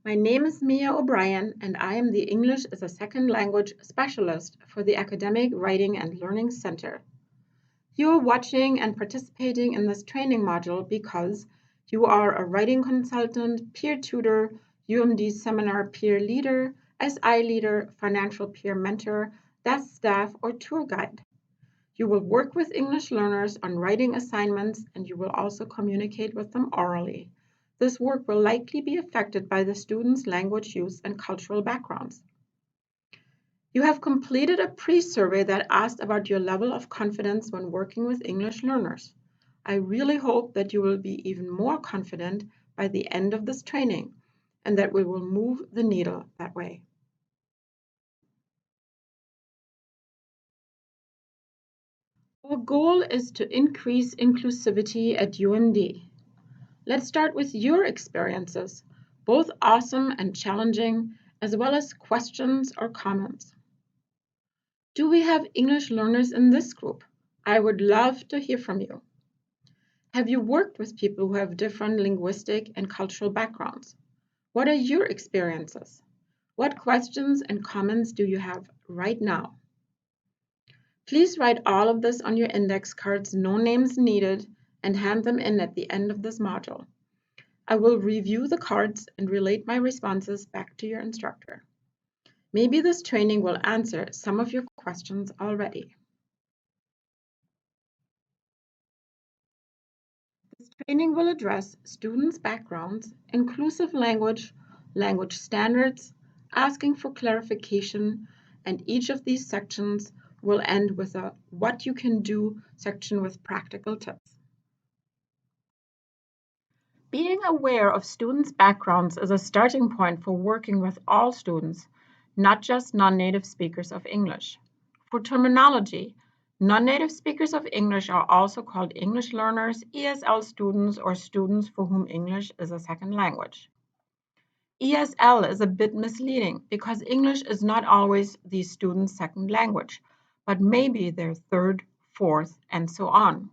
My name is Mia O'Brien, and I am the English as a Second Language Specialist for the Academic Writing and Learning Center. You are watching and participating in this training module because you are a writing consultant, peer tutor, UMD seminar peer leader, SI leader, financial peer mentor, desk staff, or tour guide. You will work with English learners on writing assignments, and you will also communicate with them orally. This work will likely be affected by the students' language use and cultural backgrounds. You have completed a pre-survey that asked about your level of confidence when working with English learners. I really hope that you will be even more confident by the end of this training and that we will move the needle that way. Our goal is to increase inclusivity at UMD. Let's start with your experiences, both awesome and challenging, as well as questions or comments. Do we have English learners in this group? I would love to hear from you. Have you worked with people who have different linguistic and cultural backgrounds? What are your experiences? What questions and comments do you have right now? Please write all of this on your index cards, no names needed, and hand them in at the end of this module. I will review the cards and relate my responses back to your instructor. Maybe this training will answer some of your questions already. This training will address students' backgrounds, inclusive language, language standards, asking for clarification, and each of these sections will end with a what you can do section with practical tips. Being aware of students' backgrounds is a starting point for working with all students, not just non-native speakers of English. For terminology, non-native speakers of English are also called English learners, ESL students, or students for whom English is a second language. ESL is a bit misleading because English is not always these students' second language, but maybe their third, fourth, and so on.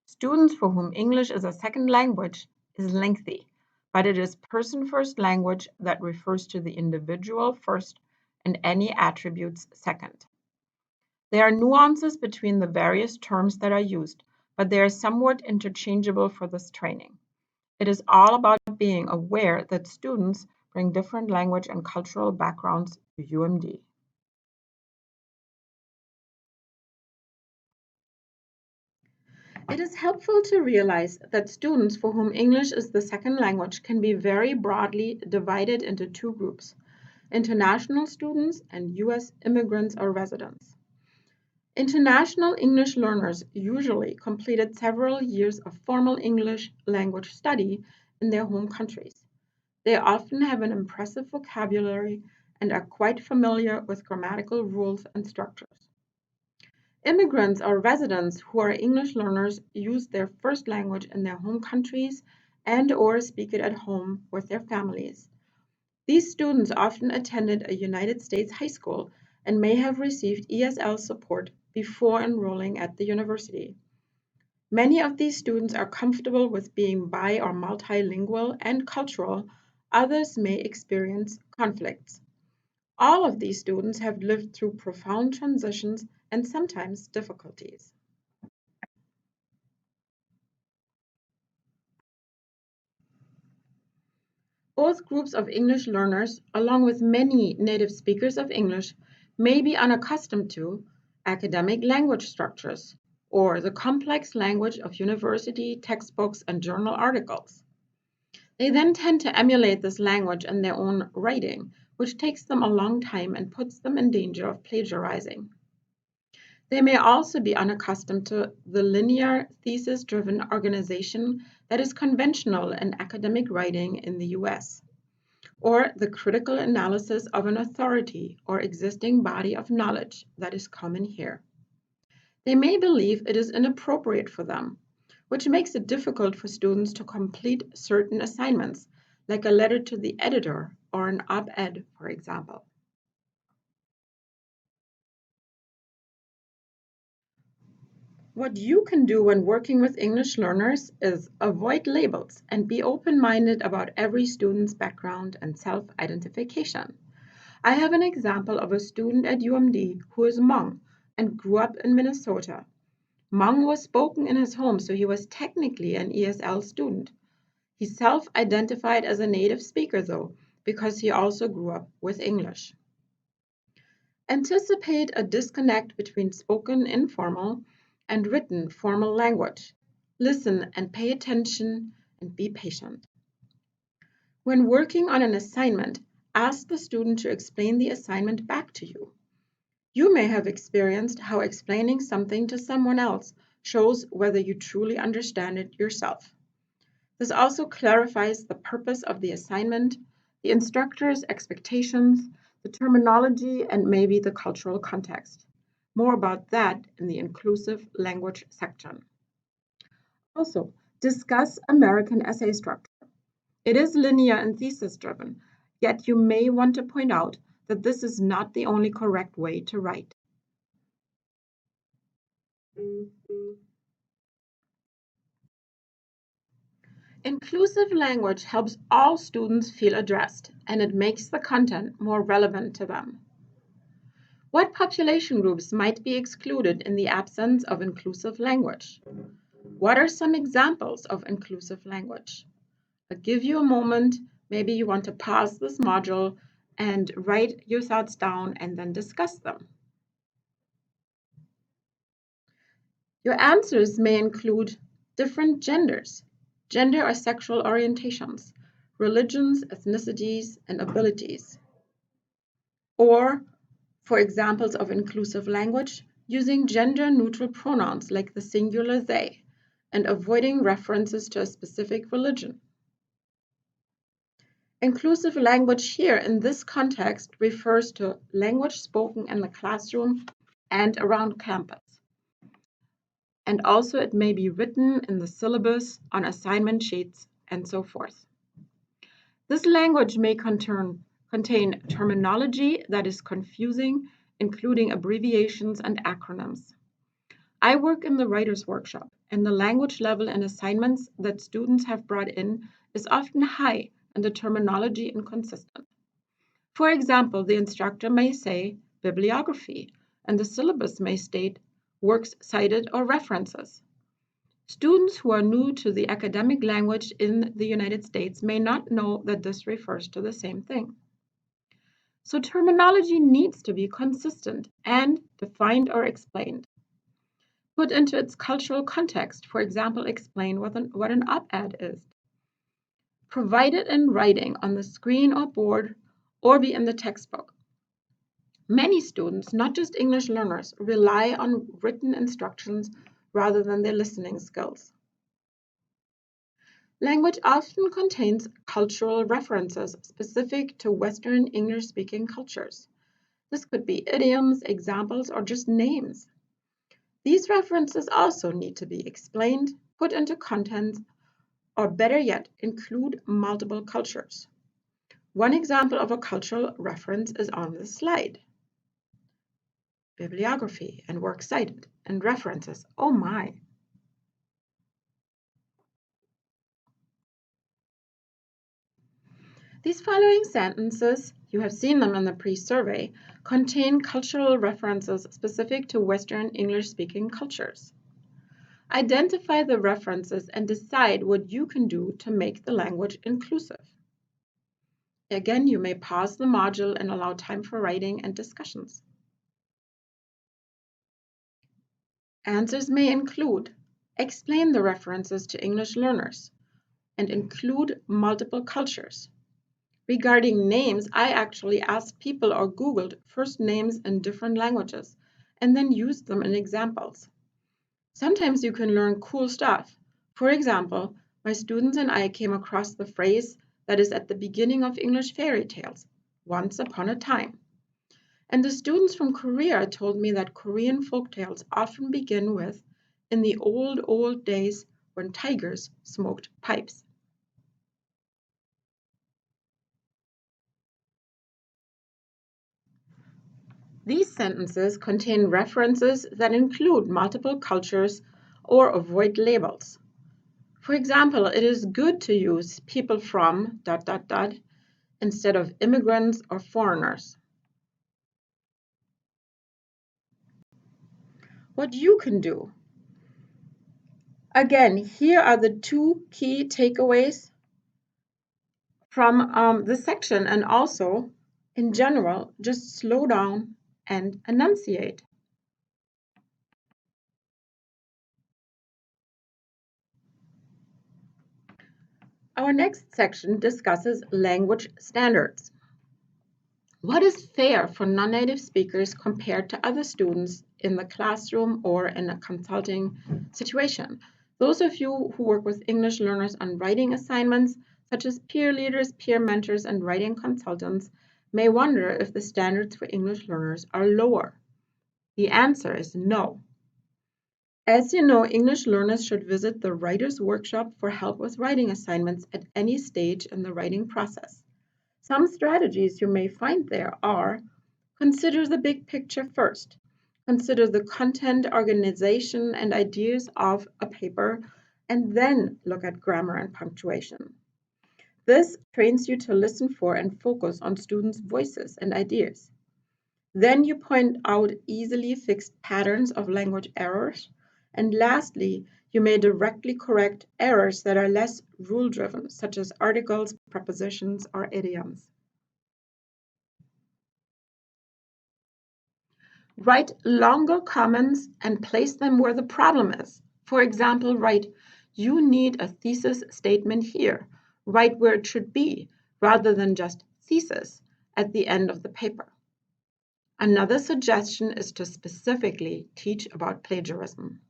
Students for whom English is a second language is lengthy, but it is person-first language that refers to the individual first and any attributes second. There are nuances between the various terms that are used, but they are somewhat interchangeable for this training. It is all about being aware that students bring different language and cultural backgrounds to UMD. It is helpful to realize that students for whom English is the second language can be very broadly divided into two groups: international students and US immigrants or residents. International English learners usually completed several years of formal English language study in their home countries. They often have an impressive vocabulary and are quite familiar with grammatical rules and structures. Immigrants or residents who are English learners use their first language in their home countries and/or speak it at home with their families. These students often attended a United States high school and may have received ESL support before enrolling at the university. Many of these students are comfortable with being bi or multilingual and cultural. Others may experience conflicts. All of these students have lived through profound transitions and sometimes difficulties. Both groups of English learners, along with many native speakers of English, may be unaccustomed to academic language structures or the complex language of university textbooks and journal articles. They then tend to emulate this language in their own writing, which takes them a long time and puts them in danger of plagiarizing. They may also be unaccustomed to the linear, thesis-driven organization that is conventional in academic writing in the US, or the critical analysis of an authority or existing body of knowledge that is common here. They may believe it is inappropriate for them, which makes it difficult for students to complete certain assignments, like a letter to the editor or an op-ed, for example. What you can do when working with English learners is avoid labels and be open-minded about every student's background and self-identification. I have an example of a student at UMD who is Hmong and grew up in Minnesota. Hmong was spoken in his home, so he was technically an ESL student. He self-identified as a native speaker, though, because he also grew up with English. Anticipate a disconnect between spoken informal and written formal language. Listen and pay attention and be patient. When working on an assignment, ask the student to explain the assignment back to you. You may have experienced how explaining something to someone else shows whether you truly understand it yourself. This also clarifies the purpose of the assignment, the instructor's expectations, the terminology, and maybe the cultural context. More about that in the inclusive language section. Also, discuss American essay structure. It is linear and thesis driven, yet you may want to point out that this is not the only correct way to write. Inclusive language helps all students feel addressed, and it makes the content more relevant to them. What population groups might be excluded in the absence of inclusive language? What are some examples of inclusive language? I'll give you a moment. Maybe you want to pause this module and write your thoughts down and then discuss them. Your answers may include different genders, gender or sexual orientations, religions, ethnicities, and abilities. Or, for examples of inclusive language, using gender-neutral pronouns like the singular they, and avoiding references to a specific religion. Inclusive language here in this context refers to language spoken in the classroom and around campus. And also it may be written in the syllabus, on assignment sheets, and so forth. This language may contain terminology that is confusing, including abbreviations and acronyms. I work in the writer's workshop, and the language level in assignments that students have brought in is often high and the terminology inconsistent. For example, the instructor may say bibliography, and the syllabus may state works cited or references. Students who are new to the academic language in the United States may not know that this refers to the same thing. So terminology needs to be consistent and defined or explained. Put into its cultural context, for example, explain what an op-ed is. Provide it in writing on the screen or board or be in the textbook. Many students, not just English learners, rely on written instructions rather than their listening skills. Language often contains cultural references specific to Western English-speaking cultures. This could be idioms, examples, or just names. These references also need to be explained, put into content, or better yet, include multiple cultures. One example of a cultural reference is on this slide. Bibliography and works cited and references. Oh my! These following sentences, you have seen them in the pre-survey, contain cultural references specific to Western English-speaking cultures. Identify the references and decide what you can do to make the language inclusive. Again, you may pause the module and allow time for writing and discussions. Answers may include, explain the references to English learners, and include multiple cultures. Regarding names, I actually asked people or Googled first names in different languages and then used them in examples. Sometimes you can learn cool stuff. For example, my students and I came across the phrase that is at the beginning of English fairy tales, once upon a time. And the students from Korea told me that Korean folktales often begin with, in the old, old days when tigers smoked pipes. These sentences contain references that include multiple cultures or avoid labels. For example, it is good to use people from ... instead of immigrants or foreigners. What you can do. Again, here are the two key takeaways from this section, and also, in general, just slow down and enunciate. Our next section discusses language standards. What is fair for non-native speakers compared to other students in the classroom or in a consulting situation? Those of you who work with English learners on writing assignments, such as peer leaders, peer mentors, and writing consultants, may wonder if the standards for English learners are lower. The answer is no. As you know, English learners should visit the Writer's Workshop for help with writing assignments at any stage in the writing process. Some strategies you may find there are: consider the big picture first. Consider the content, organization, and ideas of a paper, and then look at grammar and punctuation. This trains you to listen for and focus on students' voices and ideas. Then you point out easily fixed patterns of language errors. And lastly, you may directly correct errors that are less rule-driven, such as articles, prepositions, or idioms. Write longer comments and place them where the problem is. For example, write, "You need a thesis statement here," right where it should be, rather than just "thesis" at the end of the paper. Another suggestion is to specifically teach about plagiarism.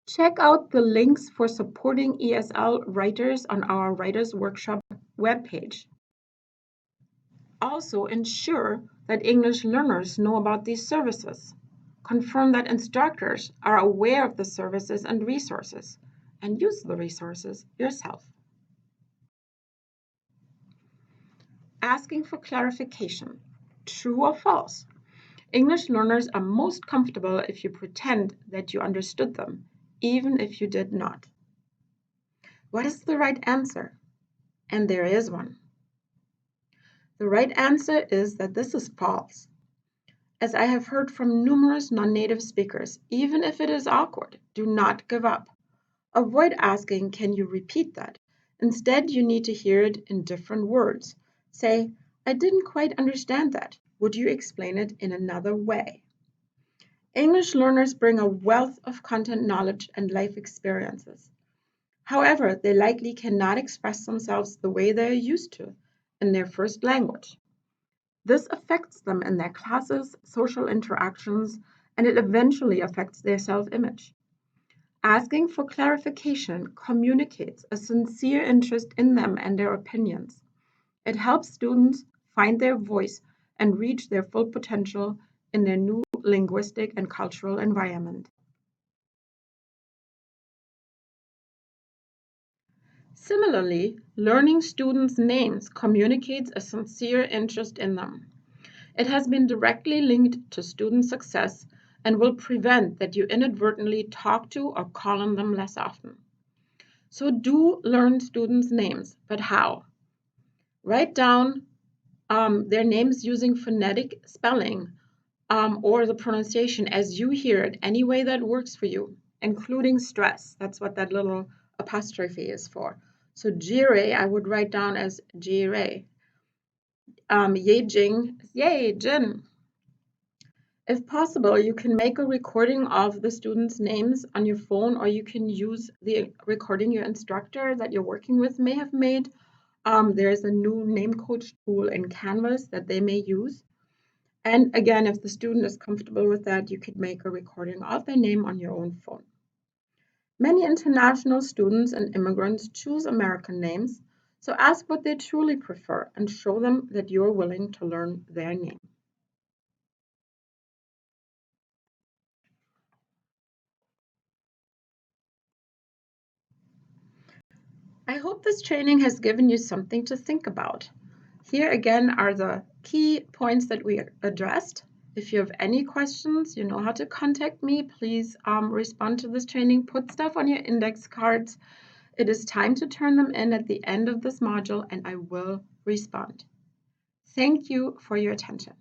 Check out the links for supporting ESL writers on our Writers Workshop webpage. Also, ensure that English learners know about these services. Confirm that instructors are aware of the services and resources, and use the resources yourself. Asking for clarification. True or false? English learners are most comfortable if you pretend that you understood them, even if you did not. What is the right answer? And there is one. The right answer is that this is false. As I have heard from numerous non-native speakers, even if it is awkward, do not give up. Avoid asking, "Can you repeat that?" Instead, you need to hear it in different words. Say, "I didn't quite understand that. Would you explain it in another way?" English learners bring a wealth of content knowledge and life experiences. However, they likely cannot express themselves the way they are used to in their first language. This affects them in their classes, social interactions, and it eventually affects their self-image. Asking for clarification communicates a sincere interest in them and their opinions. It helps students find their voice and reach their full potential in their new linguistic and cultural environment. Similarly, learning students' names communicates a sincere interest in them. It has been directly linked to student success and will prevent that you inadvertently talk to or call on them less often. So do learn students' names, but how? Write down their names using phonetic spelling or the pronunciation as you hear it, any way that works for you, including stress. That's what that little apostrophe is for. So Jire, I would write down as Jire. Yejing, Yay, Jin. If possible, you can make a recording of the students' names on your phone, or you can use the recording your instructor that you're working with may have made. There's a new name coach tool in Canvas that they may use. And again, if the student is comfortable with that, you could make a recording of their name on your own phone. Many international students and immigrants choose American names, so ask what they truly prefer and show them that you're willing to learn their name. I hope this training has given you something to think about. Here again are the key points that we addressed. If you have any questions, you know how to contact me. Please respond to this training. Put stuff on your index cards. It is time to turn them in at the end of this module, and I will respond. Thank you for your attention.